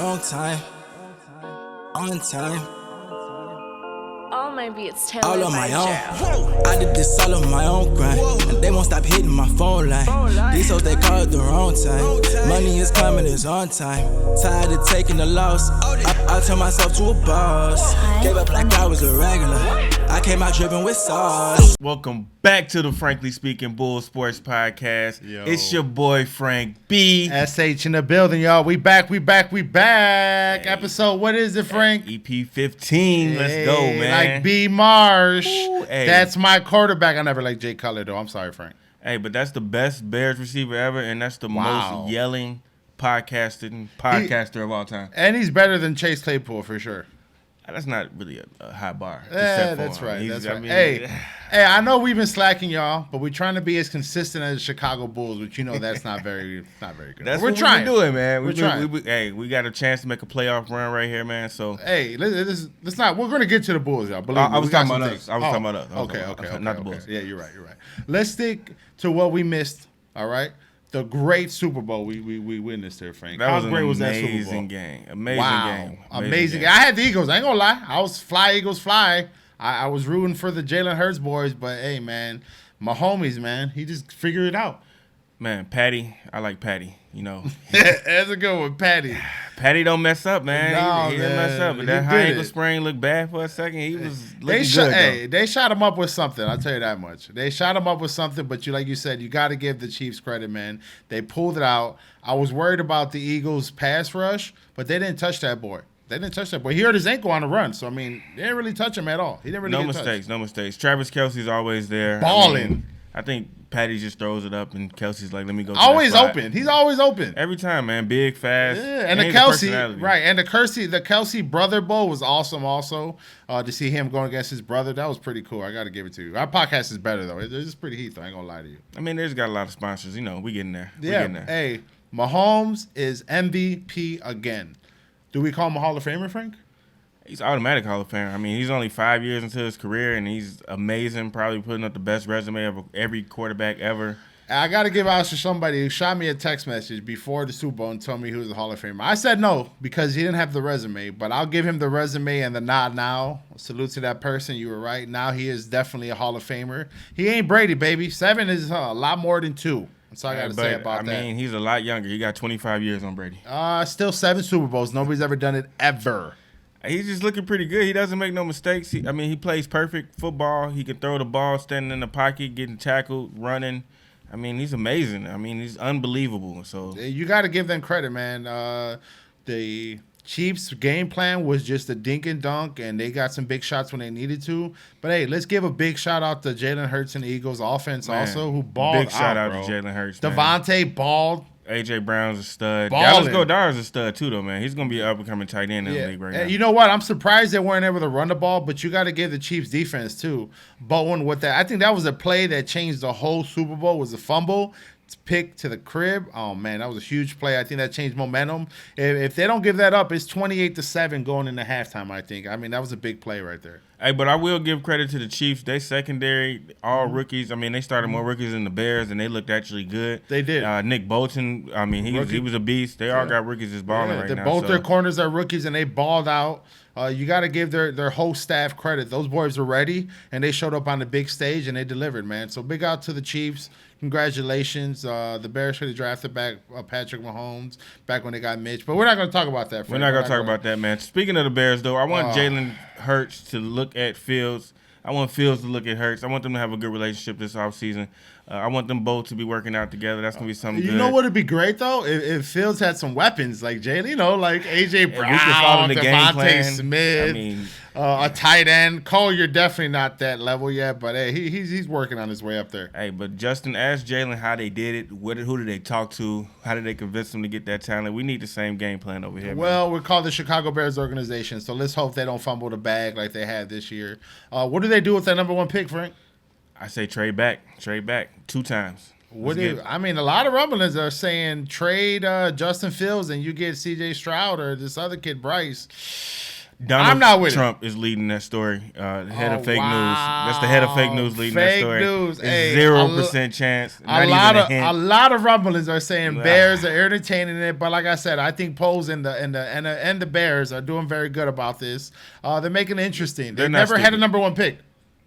Wrong time, on time, All my beats all tailored on by my own. Gerald. I did this all on my own grind, and they won't stop hitting my phone line. These hoes, they call it the wrong time. Money is coming, it's on time. Tired of taking the loss. I turned myself to a boss. Gave up like I was a regular. I came out dripping with sauce. Welcome back to the Frankly Speaking Bull Sports Podcast. Yo. It's your boy Frank B. SH in the building, y'all. We back. Hey. Episode, what is it, Frank? EP15. Let's go, man. Like B. Marsh. Ooh, hey. That's my quarterback. I never liked Jay Cutler, though. I'm sorry, Frank. Hey, but that's the best Bears receiver ever, and that's the Wow. most yelling podcaster of all time. And he's better than Chase Claypool, for sure. That's not really a high bar. Yeah, that's right. Hey, I know we've been slacking, y'all, but we're trying to be as consistent as the Chicago Bulls, which you know that's not very good. That's we're what trying. we're doing, man. We're trying. We got a chance to make a playoff run right here, man. So Hey, let's not. We're gonna get to the Bulls, y'all. Believe me, I was we got talking some about things. us. I was talking about us. Okay, not the Bulls. Yeah, you're right. Let's stick to what we missed. All right, the great Super Bowl we witnessed there, Frank. That was How great an was that Super Bowl? amazing game. Amazing game. I had the Eagles. I ain't gonna lie. I was fly Eagles fly. I was rooting for the Jalen Hurts boys, but hey, man, my homies, man, he just figured it out. Man, Patty, I like Patty. You know, That's a good one, Patty. Patty don't mess up, man. No, he didn't mess up. But he that did high ankle it. sprain looked bad for a second. He was looking good, They shot him up with something. I'll tell you that much. They shot him up with something, but like you said, you got to give the Chiefs credit, man. They pulled it out. I was worried about the Eagles' pass rush, but they didn't touch that boy. He hurt his ankle on the run, so I mean, they didn't really touch him at all. He didn't really No mistakes. Travis Kelce's always there. Balling. I think Patty just throws it up, and Kelsey's like, "Let me go." Always to that spot. open. He's always open. Every time, man. Big, fast. Yeah, and the he's a Kelsey, personality. right? And the Kelsey brother bowl was awesome. Also, to see him going against his brother, that was pretty cool. I got to give it to you. Our podcast is better though. It's just pretty heat though. I ain't gonna lie to you. I mean, there's got a lot of sponsors. You know, we getting there. Yeah. Hey, Mahomes is MVP again. Do we call him a Hall of Famer, Frank? He's automatic Hall of Famer. I mean, he's only 5 years into his career, and he's amazing. Probably putting up the best resume of every quarterback ever. I got to give out to somebody who shot me a text message before the Super Bowl and told me he was a Hall of Famer. I said no because he didn't have the resume, but I'll give him the resume and the nod now. Salute to that person. You were right. Now he is definitely a Hall of Famer. He ain't Brady, baby. 7 is a lot more than 2. That's all I got to say about that. I mean, he's a lot younger. He got 25 years on Brady. Still 7 Super Bowls. Nobody's ever done it ever. He's just looking pretty good. He doesn't make no mistakes. He plays perfect football. He can throw the ball, standing in the pocket, getting tackled, running. I mean, he's amazing. I mean, he's unbelievable. So you got to give them credit, man. The Chiefs' game plan was just a dink and dunk, and they got some big shots when they needed to. But hey, let's give a big shout out to Jalen Hurts and the Eagles offense also, who balled. Big shout out bro. to Jalen Hurts. Devontae balled. AJ Brown's a stud. Ballin'. Dallas Goedert's a stud too, though, man. He's gonna be an up and coming tight end in the league right now. And you know what? I'm surprised they weren't able to run the ball, but you got to give the Chiefs defense too. Bowen with that, I think that was a play that changed the whole Super Bowl. Was a fumble. Pick to the crib. Oh man, that was a huge play. I think that changed momentum. If they don't give that up, it's 28-7 going into halftime. I think. I mean, that was a big play right there. Hey, but I will give credit to the Chiefs. They secondary, all rookies. I mean, they started more rookies than the Bears, and they looked actually good. They did. Nick Bolton. I mean, he was a beast. They all got rookies that's balling right now. Both their corners are rookies, and they balled out. You got to give their whole staff credit. Those boys were ready, and they showed up on the big stage, and they delivered, man. So big out to the Chiefs. Congratulations. The Bears should have drafted back Patrick Mahomes back when they got Mitch. But we're not going to talk about that. We're not going to talk about that, man. Speaking of the Bears, though, I want Jalen Hurts to look at Fields. I want Fields to look at Hurts. I want them to have a good relationship this offseason. I want them both to be working out together. That's going to be something good. You know what would be great, though? If Fields had some weapons like Jalen, like A.J. Brown, we can follow the game Devontae plan. Smith, I mean, a tight end. Cole, you're definitely not that level yet, but hey, he's working on his way up there. Hey, but Justin, ask Jalen how they did it. Who did they talk to? How did they convince them to get that talent? We need the same game plan over here. Well, man. we're called the Chicago Bears organization, so let's hope they don't fumble the bag like they had this year. What do they do with that number 1 pick, Frank? I say trade back 2 times. I mean, a lot of rumblings are saying trade Justin Fields and you get C.J. Stroud or this other kid, Bryce. Donald not with Trump is leading that story. The head of fake news. Wow. That's the head of fake news leading that story. Fake news. Hey, 0% chance. Not even a hint. A lot of rumblings are saying Bears are entertaining it, but like I said, I think Poles and the Bears are doing very good about this. They're making it interesting. They've never had a number one pick.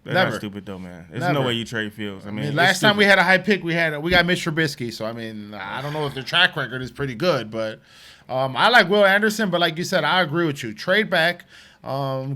They're Never. not stupid though, man. There's no way you trade Fields. I mean, last time we had a high pick, we got Mitch Trubisky. So I mean, I don't know if their track record is pretty good, but I like Will Anderson. But like you said, I agree with you. Trade back.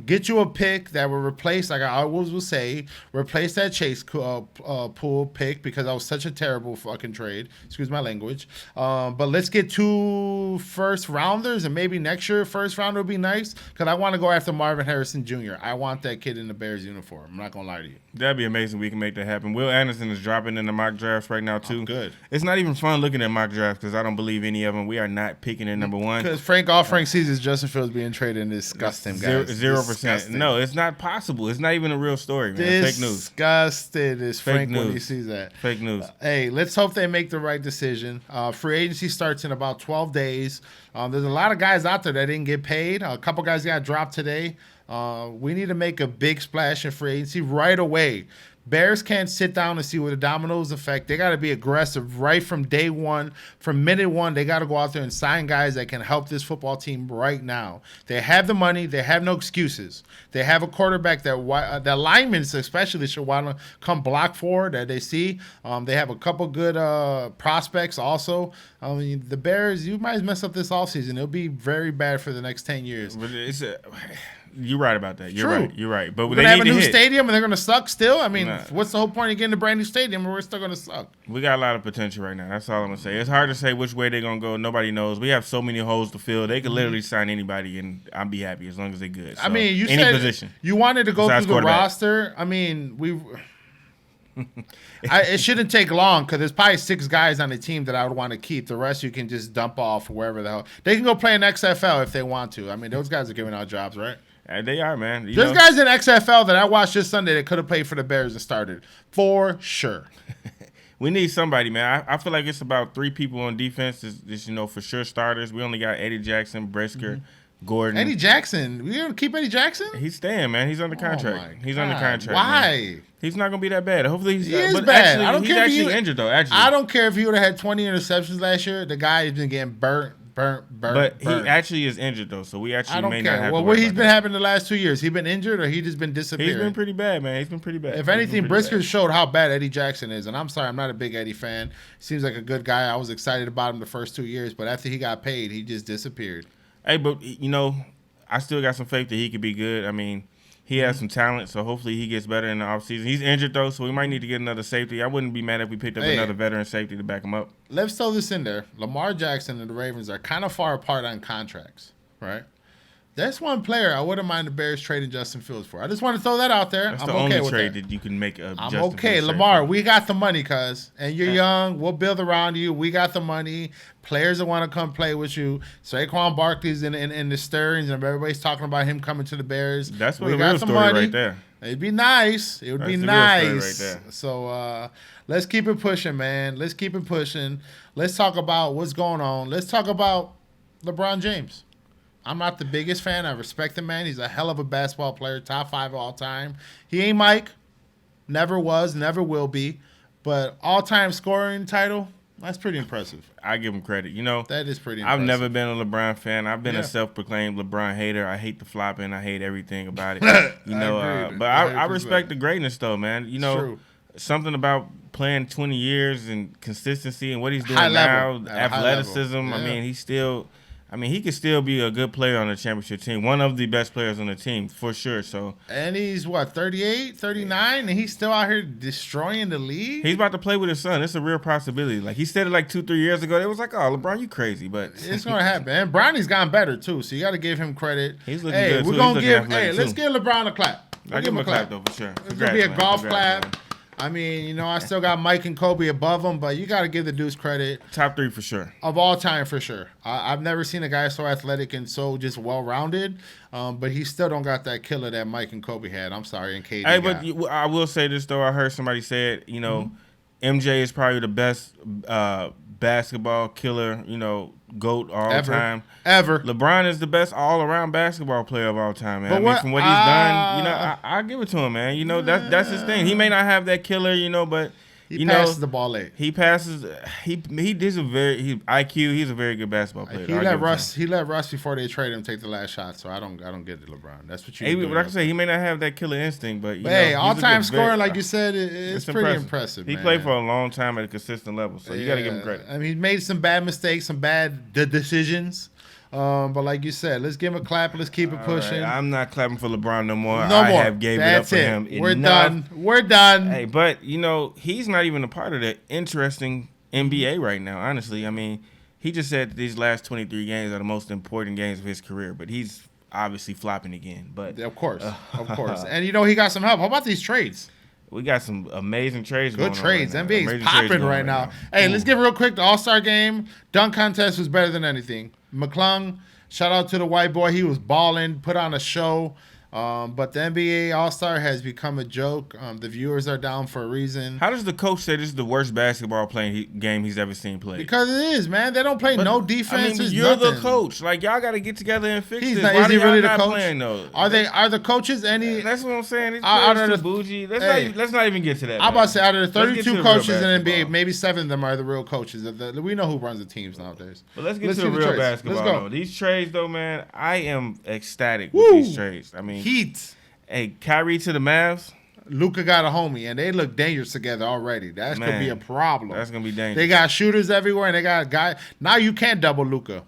Get you a pick that will replace, like I always will say, replace that Chase pool pick because that was such a terrible fucking trade. Excuse my language. But let's get 2 first rounders and maybe next year first rounder would be nice because I want to go after Marvin Harrison Jr. I want that kid in the Bears uniform. I'm not gonna lie to you. That'd be amazing. We can make that happen. Will Anderson is dropping in the mock drafts right now too. Good. It's not even fun looking at mock drafts because I don't believe any of them. We are not picking in number 1. Because Frank sees is Justin Fields being traded and disgusting, guys. 0%. No, it's not possible. It's not even a real story, man. Fake news. Disgusted is Frank news. when he sees that. Fake news. Hey, let's hope they make the right decision. Free agency starts in about 12 days. There's a lot of guys out there that didn't get paid. A couple guys got dropped today. We need to make a big splash in free agency right away. Bears can't sit down and see what the dominoes affect. They got to be aggressive right from day one. From minute one, they got to go out there and sign guys that can help this football team right now. They have the money. They have no excuses. They have a quarterback that linemen especially should want to come block for that they see. They have a couple good prospects also. I mean, the Bears, you might mess up this offseason. It'll be very bad for the next 10 years. But you're right about that. You're right. But we're they going to have a need new hit. stadium and they're going to suck still? I mean, what's the whole point of getting a brand new stadium where we're still going to suck? We got a lot of potential right now. That's all I'm going to say. It's hard to say which way they're going to go. Nobody knows. We have so many holes to fill. They could literally sign anybody, and I'll be happy as long as they're good. So, I mean, you any said position. You wanted to go Besides through the quarterback. roster. I mean, it shouldn't take long because there's probably 6 guys on the team that I would want to keep. The rest you can just dump off wherever the hell. They can go play in XFL if they want to. I mean, those guys are giving out jobs, right? They are, man. There's guys in XFL that I watched this Sunday that could have played for the Bears and started. For sure. We need somebody, man. I feel like it's about 3 people on defense. Just for sure starters. We only got Eddie Jackson, Brisker, Gordon. Eddie Jackson. We gonna keep Eddie Jackson? He's staying, man. He's under contract. He's under contract. Why? Man. He's not gonna be that bad. Hopefully he is bad. I don't he's care if actually injured though. Actually, I don't care if he would have had 20 interceptions last year. The guy has been getting burnt. But he actually is injured though, so we actually may not have. Well, what he's been having the last 2 years? He been injured or he just been disappearing? He's been pretty bad, man. He's been pretty bad. If anything, Brisker showed how bad Eddie Jackson is, and I'm sorry, I'm not a big Eddie fan. Seems like a good guy. I was excited about him the first 2 years, but after he got paid, he just disappeared. Hey, but I still got some faith that he could be good. I mean, he has some talent, so hopefully he gets better in the offseason. He's injured, though, so we might need to get another safety. I wouldn't be mad if we picked up another veteran safety to back him up. Let's throw this in there. Lamar Jackson and the Ravens are kind of far apart on contracts, right? That's one player I wouldn't mind the Bears trading Justin Fields for. I just want to throw that out there. That's I'm the okay only with trade that. that you can make a I'm Justin okay. Fields Lamar, trade. we got the money, cuz. And you're young. We'll build around you. We got the money. Players that want to come play with you. Saquon Barkley's in the stirrings, and everybody's talking about him coming to the Bears. That's what the real story right there. It'd be nice. It would be nice. Right there. So let's keep it pushing, man. Let's keep it pushing. Let's talk about what's going on. Let's talk about LeBron James. I'm not the biggest fan. I respect the man. He's a hell of a basketball player, top 5 all time. He ain't Mike. Never was, never will be. But all-time scoring title, that's pretty impressive. I give him credit. That is pretty impressive. I've never been a LeBron fan. I've been a self-proclaimed LeBron hater. I hate the flopping. I hate everything about it. But I respect the greatness, though, man. True. Something about playing 20 years and consistency and what he's doing High now, level. athleticism. Yeah. I mean, he could still be a good player on the championship team. One of the best players on the team, for sure. So, and he's, 38, 39, and he's still out here destroying the league? He's about to play with his son. It's a real possibility. Like, he said it like 2-3 years ago. It was like, oh, LeBron, you crazy. But it's going to happen. And Bronny's gotten better, too, so you got to give him credit. He's looking good, too. Let's give LeBron a clap. I'll give him a clap, though, for sure. It's going to be a golf clap. Man. I mean, I still got Mike and Kobe above him, but you got to give the dudes credit. Top 3 for sure. Of all time, for sure. I've never seen a guy so athletic and so just well-rounded, but he still don't got that killer that Mike and Kobe had. I'm sorry, and KD Hey, but I will say this, though. I heard somebody say it, MJ is probably the best basketball killer, GOAT all Ever. time. Ever. LeBron is the best all-around basketball player of all time, man. But I mean, what- from what he's done, I give it to him, man. That's his thing. He may not have that killer, but He passes the ball late. He passes. He he's a very IQ. He's a very good basketball player. He let Russ before they trade him take the last shot. So I don't get it, LeBron. That's what you. Hey, like I say, he may not have that killer instinct, but hey, all-time scoring, like you said, it's pretty impressive. He man. played for a long time at a consistent level, so you got to give him credit. I mean, he made some bad mistakes, some bad decisions. But like you said, let's give him a clap. Let's keep it pushing. Right, I'm not clapping for LeBron no more. No I more. have gave That's it up for him. We're enough. done. We're done. Hey, but he's not even a part of the interesting NBA right now. Honestly, I mean, he just said that these last 23 games are the most important games of his career, but he's obviously flopping again. But of course, and he got some help. How about these trades? We got some amazing trades. Good trades. Right NBA's popping right now. Hey, let's give real quick the All-Star game. Dunk contest was better than anything. McClung, shout out to the white boy. He was balling, put on a show. But the NBA All-Star has become a joke. The viewers are down for a reason. How does the coach say this is the worst basketball game he's ever seen played? Because it is, man. They don't play no defense. I mean, you're the coach. Like, y'all got to get together and fix this. Is he really the coach? Playing, though? Are the coaches any? That's what I'm saying. These Out players of too bougie. Let's not even get to that. I'm about to say, out of the Let's get 32 to coaches the in the real NBA, maybe 7 of them are the real coaches. We know who runs the teams nowadays. But let's get to the real trades. basketball. Let's go. Though. These trades, though, man, I am ecstatic with these trades. I mean, Heat. Hey, Kyrie to the Mavs. Luka got a homie, and they look dangerous together already. That could be a problem. That's gonna be dangerous. They got shooters everywhere, and they got a guy. Now you can't double Luka.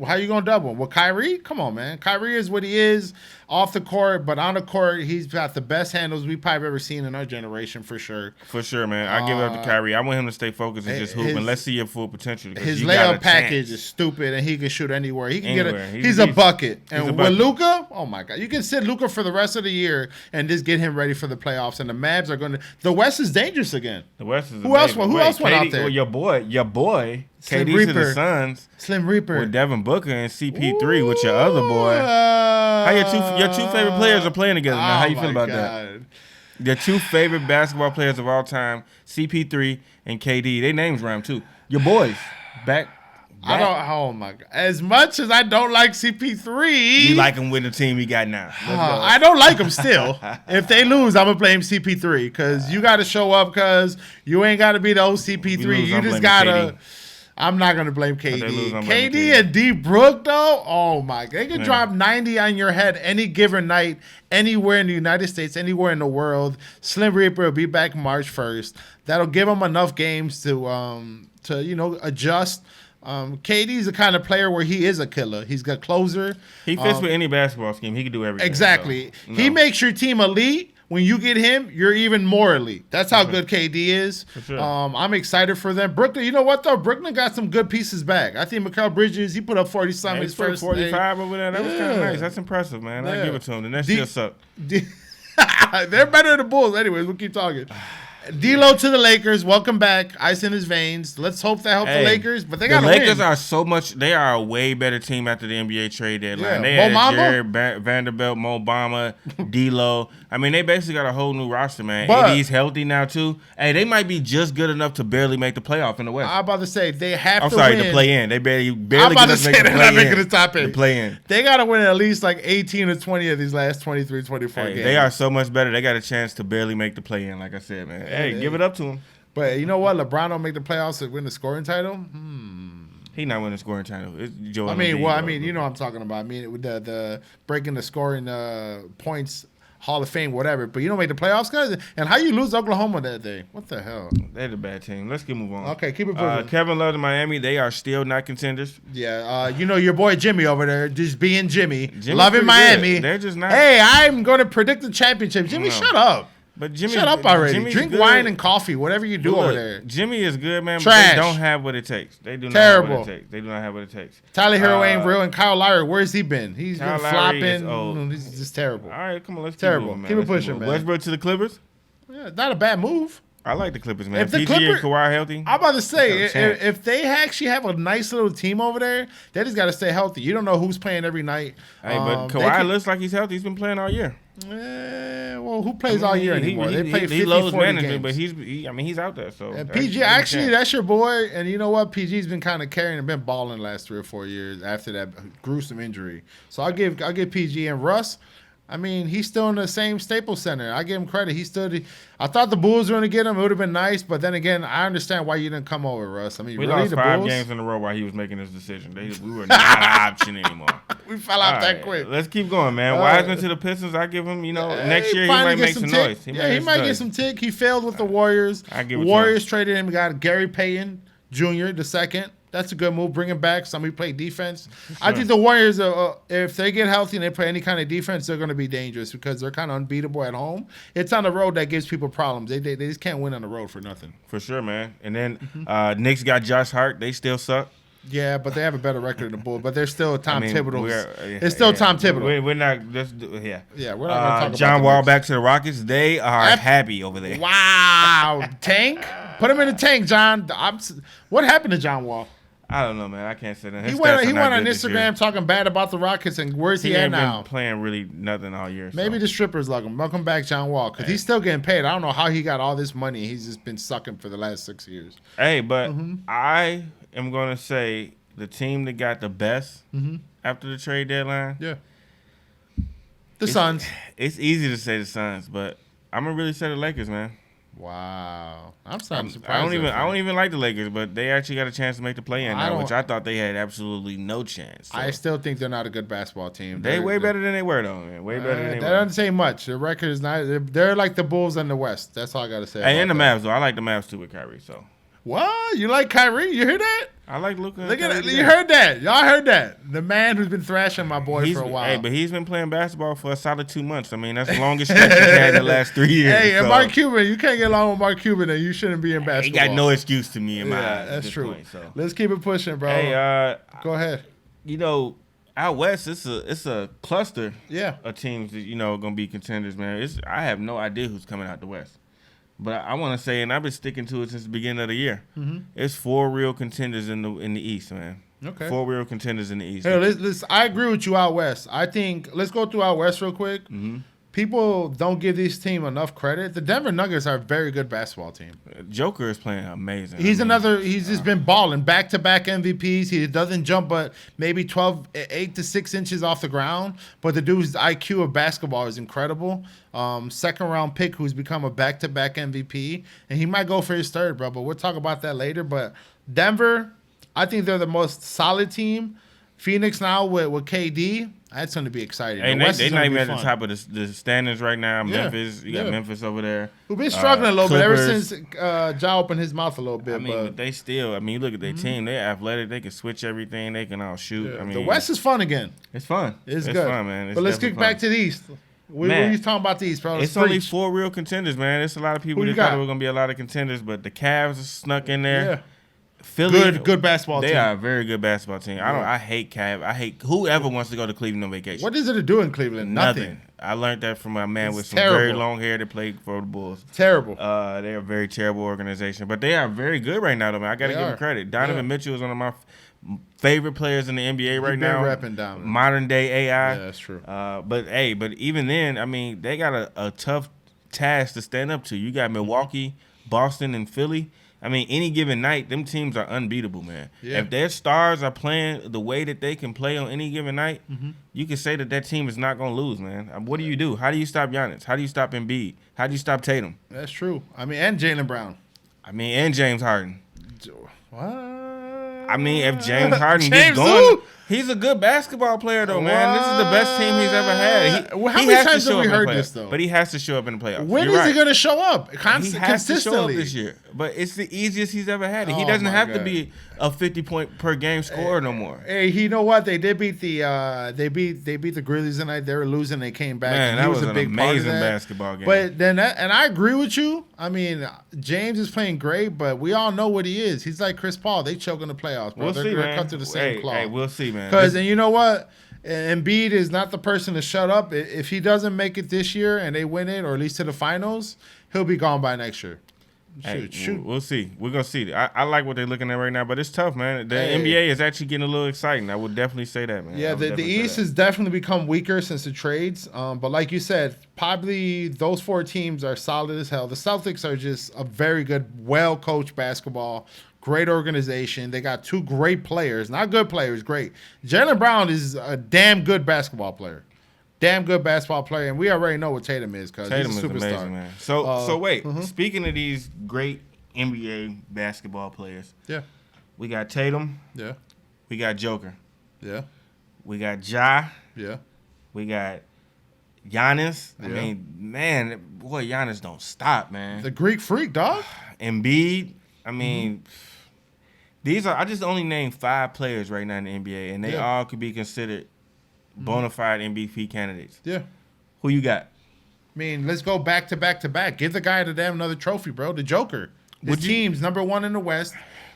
How you gonna double him? Well, Kyrie, come on, man. Kyrie is what he is off the court, but on the court, he's got the best handles we've probably ever seen in our generation, for sure. For sure, man. I give it up to Kyrie. I want him to stay focused and just hoop, and let's see your full potential. His layup package is stupid, and he can shoot anywhere. He can Anywhere. He's a bucket. And he's a with bucket. Luka, oh my God, you can sit Luka for the rest of the year and just get him ready for the playoffs. And the Mavs are going to. The West is dangerous again. The West is Who else went out there? Well, your boy, Slim KD to Reaper. the Suns. Slim Reaper. With Devin Booker and CP3 with your other boy. How your two favorite players are playing together now? How you feel about that? Your two favorite basketball players of all time, CP3 and KD. They names rhyme too. Your boys back. I don't. Oh my God! As much as I don't like CP3, You like him with the team he got now. I don't like him still. If they lose, I'm gonna blame CP3 because you got to show up because you ain't got to be the old CP3. lose, You I'm just blaming gotta. KD. I'm not gonna blame KD. they lose, I'm blaming KD KD. and D Brook though. Oh my! They can drop 90 on your head any given night, anywhere in the United States, anywhere in the world. Slim Reaper will be back March 1st. That'll give him enough games to adjust. KD's the kind of player where he is a killer. He's got closer. He fits with any basketball scheme. He can do everything. Exactly. So, He makes your team elite. When you get him, you're even more elite. That's how good KD is. For sure. I'm excited for them. Brooklyn, you know what though? Brooklyn got some good pieces back. I think Mikal Bridges, he put up 40-something his first 45 over there. That was kind of Yeah. nice. That's impressive, man. I Yeah. give it to him. The next year suck. They're better than the Bulls. Anyways, we'll keep talking. D'Lo to the Lakers. Welcome back. Ice in his veins. Let's hope that helps the Lakers. But they got to The Lakers win. are so much. They are a way better team after the NBA trade deadline. Yeah. They Mo had Bamba? Jared Vanderbilt, Mo Bamba, D'Lo. I mean, they basically got a whole new roster, man. But- AD's healthy now too. Hey, they might be just good enough to barely make the playoff in the West. I'm about to say they have I'm to sorry, win. to play in. They barely I'm get about to enough say make the they're not play-in. making the top eight. To play in. They got to win at least like 18 or 20 of these last 23, 24 Hey, games. they are so much better. They got a chance to barely make the play in, like I said, man. Hey, give it up to them. But you know what? LeBron don't make the playoffs to win the scoring title. He not winning the scoring title. It's Joel I mean, Embiid, you know what I'm talking about. I mean, with the breaking the scoring points Hall of Fame, whatever. But you don't make the playoffs, guys. And how you lose Oklahoma that day? What the hell? They're the bad team. Let's move on. Okay, keep it pushing. Kevin Love to Miami. They are still not contenders. Yeah, you know your boy Jimmy over there, just being Jimmy, Jimmy's loving pretty Miami. good. They're just not. Hey, I'm going to predict the championship. Jimmy, No. shut up. But Jimmy, Shut up already. Jimmy's Drink good. wine and coffee, whatever you do over Look, there. Jimmy is good, man. Trash. But they don't have what it takes. They do not Terrible. have what it takes. They do not have what it takes. Tyler Hero ain't real, and Kyle Lowry, where's he been? He's Kyle been Lowry is flopping. old. He's just terrible. All right, come on, let's Terrible. keep moving, man. Keep it Let's pushing, moving. man. Westbrook to the Clippers. Yeah, not a bad move. I like the Clippers, man. If the PG and Clipper- Kawhi healthy. I'm about to say, They got a chance. if they actually have a nice little team over there, they just got to stay healthy. You don't know who's playing every night. Hey, but They Kawhi can- looks like he's healthy. He's been playing all year. Well, who plays all year anymore? They play 50, he loads 40 management, games. but he's out there. So PG, actually, that's your boy. And you know what? PG's been kind of carrying and been balling the last 3 or 4 years after that gruesome injury. So I'll give PG and Russ. I mean, he's still in the same Staples Center. I give him credit. I thought the Bulls were going to get him. It would have been nice. But then again, I understand why you didn't come over, Russ. I mean, we really, lost the 5 Bulls? games in a row while he was making his decision. We were not an option anymore. We fell out that quick. Let's keep going, man. Wiseman to the Pistons. I give him, next year he might make some noise. He might get some tick. He failed with the Warriors. I give it Warriors traded him. Got Gary Payton Jr. the second. That's a good move. Bring him back. Somebody play defense. Sure. I think the Warriors, if they get healthy and they play any kind of defense, they're going to be dangerous because they're kind of unbeatable at home. It's on the road that gives people problems. They just can't win on the road for nothing. For sure, man. And then Knicks got Josh Hart. They still suck. Yeah, but they have a better record than the Bulls. But they're still Tom Thibodeau. It's still Tom Thibodeau. We're not. Yeah, we're not going to talk about John Wall back to the Rockets. They are happy over there. Wow, tank. Put him in the tank, John. What happened to John Wall? I don't know, man. I can't say that. He went on Instagram talking bad about the Rockets, and where's he at now? Been playing really nothing all year. Maybe the strippers like him. Welcome back, John Wall, because he's still getting paid. I don't know how he got all this money. He's just been sucking for the last 6 years. Hey, but I am going to say the team that got the best after the trade deadline. Yeah. The Suns. It's easy to say the Suns, but I'm going to really say the Lakers, man. Wow, I'm surprised. I don't even like the Lakers, but they actually got a chance to make the play-in now, which I thought they had absolutely no chance. So. I still think they're not a good basketball team. They're way better than they were, though, man. Way better than they were. That doesn't say much. The record is not. They're like the Bulls in the West. That's all I gotta say. Hey, and the Mavs though. I like the Mavs too with Kyrie. So. What? You like Kyrie? You hear that? I like Luka. Look at it. You heard that? Y'all heard that? The man who's been thrashing my boy for a while. Hey, but he's been playing basketball for a solid 2 months. I mean, that's the longest stretch he's had in the last 3 years. Hey, and Mark Cuban, you can't get along with Mark Cuban, and you shouldn't be in basketball. He got no excuse to me in my eyes. That's true. Point, so. Let's keep it pushing, bro. Hey, go ahead. Out west, it's a cluster. Yeah. Of teams that going to be contenders, man. I have no idea who's coming out the west. But I want to say, and I've been sticking to it since the beginning of the year. It's 4 real contenders in the East, man. Okay. 4 real contenders in the East. Hey, I agree with you out west. I think let's go through out west real quick. People don't give this team enough credit. The Denver Nuggets are a very good basketball team. Joker is playing amazing. He's just been balling. Back-to-back MVPs. He doesn't jump but maybe 8 to 6 inches off the ground. But the dude's IQ of basketball is incredible. Second-round pick who's become a back-to-back MVP. And he might go for his third, bro. But we'll talk about that later. But Denver, I think they're the most solid team. Phoenix now with KD. That's going to be exciting. Hey, they're not even at the top of the standings right now. Memphis, you got Memphis over there. Who've been struggling a little bit ever since Ja opened his mouth a little bit. But they still, you look at their team. They're athletic. They can switch everything. They can all shoot. Yeah. The West is fun again. It's fun. It's good. Fun, man. But let's get back to the East. What are you talking about the East, bro? It's only 4 real contenders, man. There's a lot of people that thought there were going to be a lot of contenders, but the Cavs are snuck in there. Yeah. Philly, good basketball team. They are a very good basketball team. I hate Cavs. I hate whoever wants to go to Cleveland on vacation. What is it to do in Cleveland? Nothing. I learned that from a man with some very long hair that played for the Bulls. Terrible. They're a very terrible organization, but they are very good right now, though, man. I got to give them credit. Donovan Mitchell is one of my favorite players in the NBA right now. Repping down. Modern day AI. Yeah, that's true. But even then, they got a tough task to stand up to. You got Milwaukee, Boston, and Philly. Any given night, them teams are unbeatable, man. Yeah. If their stars are playing the way that they can play on any given night, you can say that team is not going to lose, man. What do? How do you stop Giannis? How do you stop Embiid? How do you stop Tatum? That's true. And Jaylen Brown. And James Harden. What? If James Harden gets going, he's a good basketball player, though, man. This is the best team he's ever had. How many times have we heard this, though? But he has to show up in the playoffs. When is he going to show up? He has to show up this year. But it's the easiest he's ever had it. He doesn't have to be a 50-point per game scorer no more. Hey, you know what? They did beat the Grizzlies tonight. They were losing. They came back. Man, that was a big amazing basketball game. But then, and I agree with you. James is playing great, but we all know what he is. He's like Chris Paul. They choke in the playoffs, bro. They're going to cut to the same claw. Hey, we'll see, man. And you know what? Embiid is not the person to shut up. If he doesn't make it this year and they win it, or at least to the finals, he'll be gone by next year. Shoot. We'll see. We're gonna see. I like what they're looking at right now, but it's tough, man. The NBA is actually getting a little exciting. I would definitely say that, man. Yeah, the East has definitely become weaker since the trades. But like you said, probably those 4 teams are solid as hell. The Celtics are just a very good, well-coached basketball, great organization. They got 2 great players, not good players, great. Jaylen Brown is a damn good basketball player. And we already know what Tatum is because he's a superstar. Amazing, man. So wait, speaking of these great NBA basketball players, we got Tatum, we got Joker, we got Ja, we got Giannis. I mean, man, boy, Giannis don't stop, man. The Greek freak, dog. Embiid. I mean, I just only named 5 players right now in the NBA, and they all could be considered bona fide MVP candidates. Yeah. Who you got? I mean, let's go back to back to back. Give the guy the damn another trophy, bro. The Joker. His team's number 1 in the West.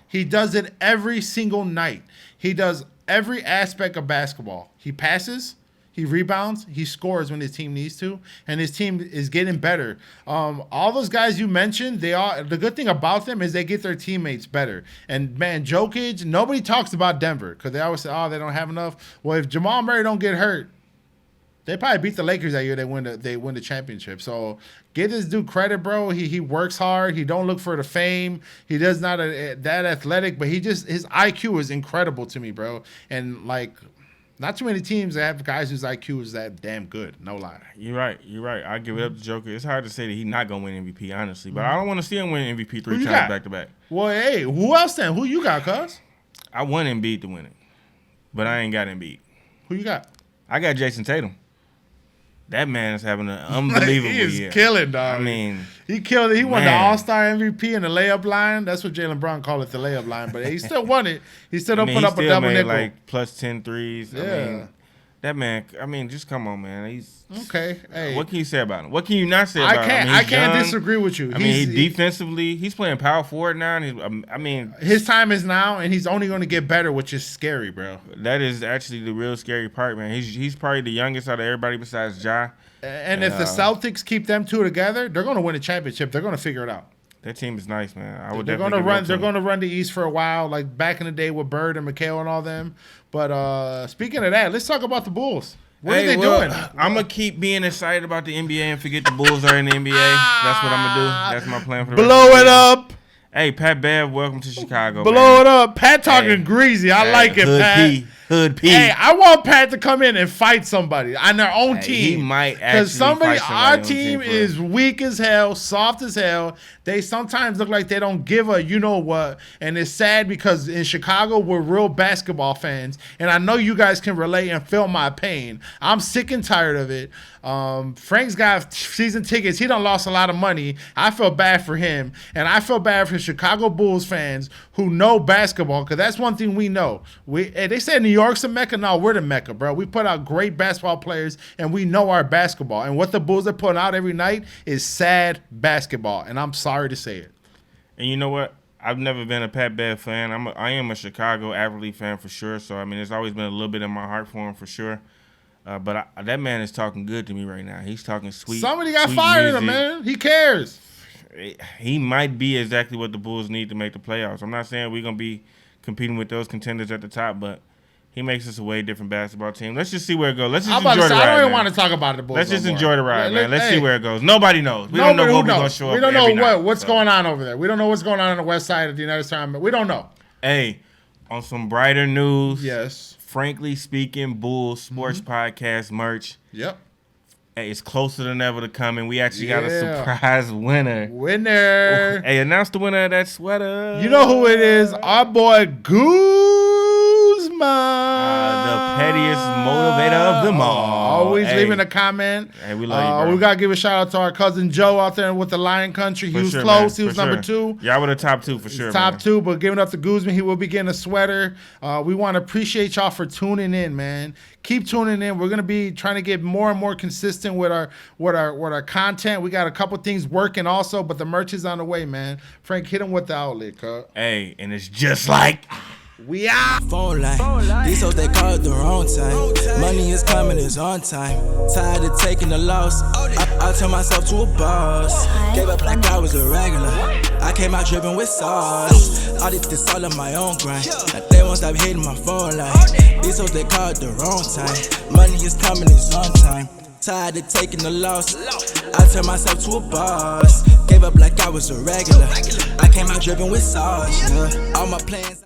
He does it every single night. He does every aspect of basketball. He passes, he rebounds, he scores when his team needs to, and his team is getting better. All those guys you mentioned, the good thing about them is they get their teammates better. And man, Jokic, nobody talks about Denver because they always say, oh, they don't have enough. Well, if Jamal Murray don't get hurt, they probably beat the Lakers that year. They win the championship. So give this dude credit, bro. He works hard. He don't look for the fame. He does not that athletic, but his IQ is incredible to me, bro. And like, not too many teams that have guys whose IQ is that damn good. No lie. You're right. I give it up to Joker. It's hard to say that he's not gonna win MVP, honestly, but I don't want to see him win MVP 3 times back to back. Well, hey, who else then? Who you got, cuz? I want Embiid to win it, but I ain't got Embiid. Who you got? I got Jason Tatum. That man is having an unbelievable year. He is killing, dog. I mean, he killed it. He won the All-Star MVP in the layup line. That's what Jaylen Brown called it, the layup line. But he still won it. He still put up a double made nickel. Like plus 10 threes. Yeah. I mean, that man. I mean, just come on, man. He's okay. Hey, what can you say about him? What can you not say about him? I can't disagree with you. I mean, defensively, he's playing power forward now. And I mean, his time is now, and he's only going to get better, which is scary, bro. That is actually the real scary part, man. He's probably the youngest out of everybody besides Ja. And if the Celtics keep them 2 together, they're going to win a championship. They're going to figure it out. That team is nice, man. They're going to run. They're going to run the East for a while, like back in the day with Bird and McHale and all them. But speaking of that, let's talk about the Bulls. What are they doing? I'm gonna keep being excited about the NBA and forget the Bulls are in the NBA. That's what I'm gonna do. That's my plan for the blow it up. Hey, Pat Bev, welcome to Chicago. Blow it up. Pat talking greasy. I like it, Pat. Hood P. Hey, I want Pat to come in and fight somebody on their own team. He might actually fight our team is weak as hell, soft as hell. They sometimes look like they don't give a you know what. And it's sad because in Chicago, we're real basketball fans. And I know you guys can relate and feel my pain. I'm sick and tired of it. Frank's got season tickets. He done lost a lot of money. I feel bad for him. And I feel bad for Chicago Bulls fans who know basketball, because that's one thing we know. They said New York's the Mecca. No, we're the Mecca, bro. We put out great basketball players, and we know our basketball. And what the Bulls are putting out every night is sad basketball, and I'm sorry to say it. And you know what? I've never been a Pat Bev fan. I am a Chicago Adderley fan for sure. So, I mean, there's always been a little bit in my heart for him for sure. But that man is talking good to me right now. He's talking sweet. Somebody got fired him, man. He cares. He might be exactly what the Bulls need to make the playoffs. I'm not saying we're going to be competing with those contenders at the top, but he makes us a way different basketball team. Let's just see where it goes. Let's just enjoy the ride, I don't even man. want to talk about the Bulls. Let's just enjoy the ride, man. Let's see where it goes. Nobody knows. We don't know what we're going to show up. We don't know what's going on over there. We don't know what's going on the west side of the United States. We don't know. Hey, on some brighter news. Yes. Frankly Speaking, Bulls Sports Podcast merch. Yep. Hey, it's closer than ever to coming. We actually got a surprise winner. Hey, announce the winner of that sweater. You know who it is? Our boy Guzman. The pettiest motivator of them all. Always leaving a comment. Hey, we love you, bro. We got to give a shout out to our cousin Joe out there with the Lion Country. He was close. He was number 2. Y'all were the top 2 for sure, Top 2, but giving up to Guzman, he will be getting a sweater. We want to appreciate y'all for tuning in, man. Keep tuning in. We're going to be trying to get more and more consistent with our content. We got a couple things working also, but the merch is on the way, man. Frank, hit him with the outlet, cuz. Hey, and it's just like We out. Phone line. These hoes, they call it the wrong time. Money is coming, it's on time. Tired of taking the loss. I turned myself to a boss. Gave up like I was a regular. I came out dripping with sauce. I did this all on my own grind. Now they won't stop hitting my phone line. These hoes, they call it the wrong time. Money is coming, it's on time. Tired of taking the loss. I turned myself to a boss. Gave up like I was a regular. I came out dripping with sauce. Yeah. All my plans.